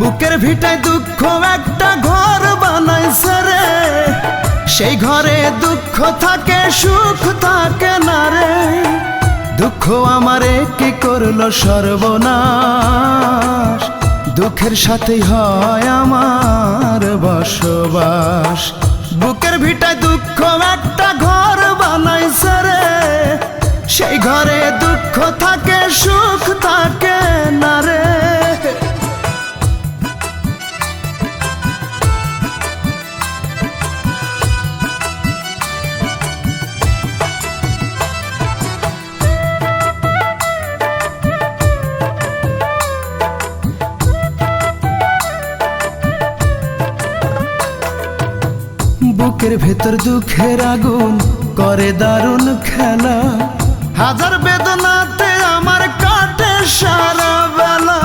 বুকের ভিটায় দুঃখ একটা ঘর বানাইছে রে, সেই ঘরে দুঃখ থাকে সুখ থাকে না রে। দুঃখ আমারে কি করলো সর্বনাশ, দুঃখের সাথেই হয় আমার বসবাস। বুকের ভিটায় দুঃখ একটা ঘর বানাইছে রে, সেই ঘরে দুঃখ থাকে সুখ থাকে না রে। বুকের ভেতর দুঃখের আগুন করে দারুণ খেলা, হাজার বেদনাতে আমার কাটে সারা বেলা।